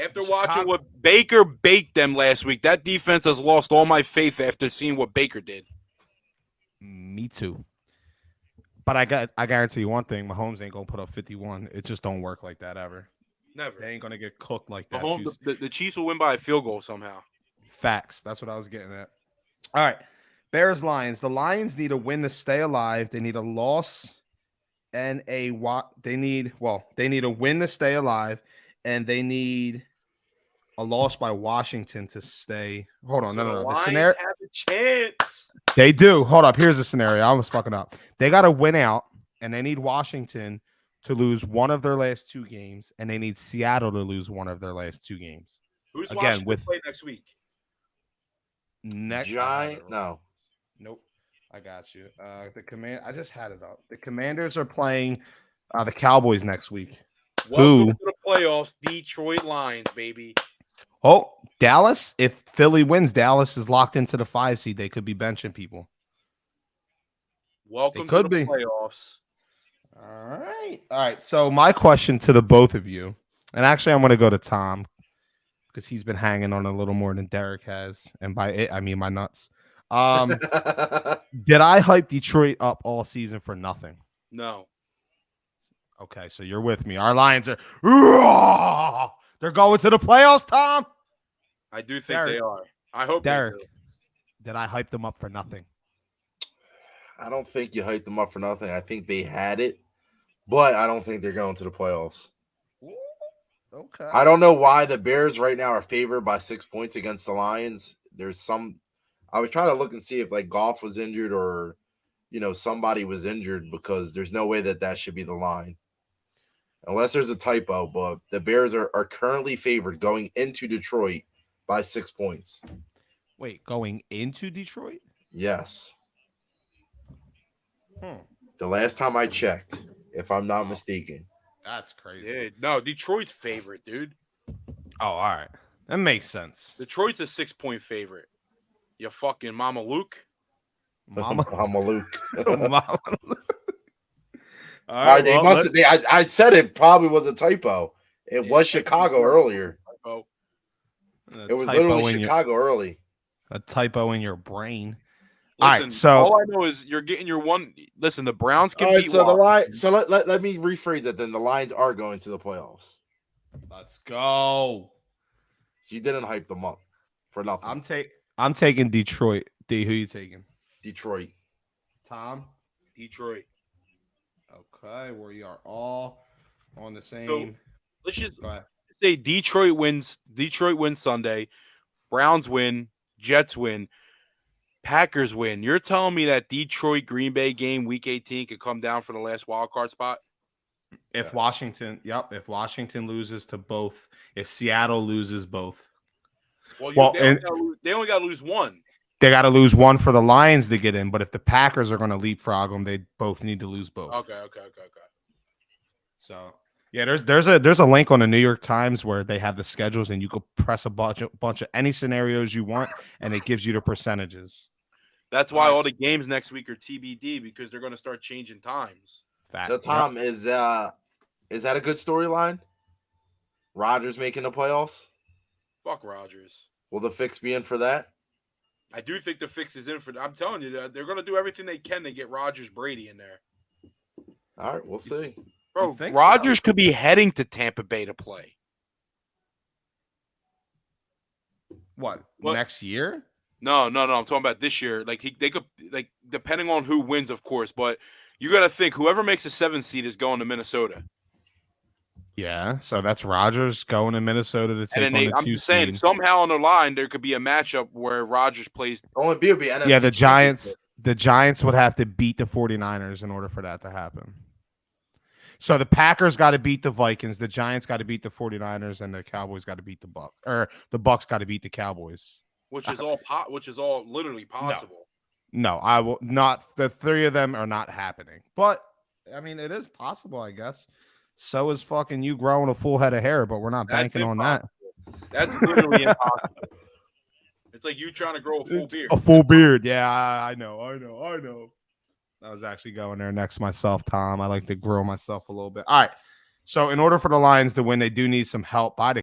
After watching what Baker baked them last week, that defense has lost all my faith after seeing what Baker did. Me too. But I guarantee you one thing: Mahomes ain't gonna put up 51. It just don't work like that ever. Never. They ain't gonna get cooked like that. Mahomes, the Chiefs will win by a field goal somehow. Facts. That's what I was getting at. All right, Bears Lions. The Lions need a win to stay alive. They need a loss and they need a win to stay alive, and they need a loss by Washington to stay. Hold on, So no. the The Lions scenario have a chance. they do. Hold up. Here's the scenario. I was fucking up. They got to win out, and they need Washington to lose one of their last 2 games, and they need Seattle to lose one of their last 2 games. Who's Again, Washington with play next week? Giant? No. Nope. I got you. I just had it up. The Commanders are playing the Cowboys next week. Welcome to the playoffs, Detroit Lions, baby. Oh, Dallas. If Philly wins, Dallas is locked into the 5 seed. They could be benching people. Welcome to the playoffs. All right. So my question to the both of you, and actually I'm going to go to Tom because he's been hanging on a little more than Derek has, and by it I mean my nuts. Did I hype Detroit up all season for nothing? No. Okay, so you're with me. Our Lions are they're going to the playoffs, Tom. I do think they are. I hope Derek, they do. Did I hype them up for nothing? I don't think you hyped them up for nothing. I think they had it, but I don't think they're going to the playoffs. Okay. I don't know why the Bears right now are favored by 6 points against the Lions. I was trying to look and see if like Goff was injured or, somebody was injured, because there's no way that should be the line. Unless there's a typo, but the Bears are currently favored going into Detroit by 6 points. Wait, going into Detroit? Yes. The last time I checked, if I'm not mistaken. That's crazy. Yeah, no, Detroit's favorite, dude. Oh, all right. That makes sense. Detroit's a 6-point favorite. You fucking Mama Luke. Mama Luke. Mama Luke. All right, they must have. I said it probably was a typo. It was Chicago earlier. It was literally Chicago early. A typo in your brain. Listen, all I know is you're getting your one. Listen, the Browns can beat. So let me rephrase it. Then the Lions are going to the playoffs. Let's go. So you didn't hype them up for nothing. I'm taking Detroit. D, who you taking? Detroit. Tom? Detroit. Okay, we are all on the same. So let's just say Detroit wins. Detroit wins Sunday. Browns win. Jets win. Packers win. You're telling me that Detroit Green Bay game week 18 could come down for the last wild card spot? If Washington loses to both, if Seattle loses both. They only got to lose one. They got to lose one for the Lions to get in, but if the Packers are going to leapfrog them, they both need to lose both. Okay. So, yeah, there's a link on the New York Times where they have the schedules, and you could press a bunch of any scenarios you want, and it gives you the percentages. That's why all the games next week are TBD, because they're going to start changing times. So, Tom, is that a good storyline? Rodgers making the playoffs? Fuck Rodgers. Will the fix be in for that? I do think the fix is in for that. I'm telling you, they're going to do everything they can to get Rodgers Brady in there. All right, we'll see. Bro, Rodgers could be heading to Tampa Bay to play. What? Next year? No. I'm talking about this year. Like they could, like, depending on who wins, of course. But you got to think whoever makes a 7th seed is going to Minnesota. Yeah, so that's Rodgers going to Minnesota to take on the 2 I'm just saying, somehow on the line there could be a matchup where Rodgers plays. Only be NFC. Yeah, the Giants would have to beat the 49ers in order for that to happen. So the Packers got to beat the Vikings, the Giants got to beat the 49ers, and the Cowboys got to beat the Bucs, or the Bucs got to beat the Cowboys. Which is all literally possible. No, I will not. The 3 of them are not happening. But I mean, it is possible, I guess. So is fucking you growing a full head of hair, but we're not banking on that. That's literally impossible. It's like you trying to grow a full beard. A full beard. Yeah, I know. I was actually going there next to myself, Tom. I like to grow myself a little bit. All right. So in order for the Lions to win, they do need some help by the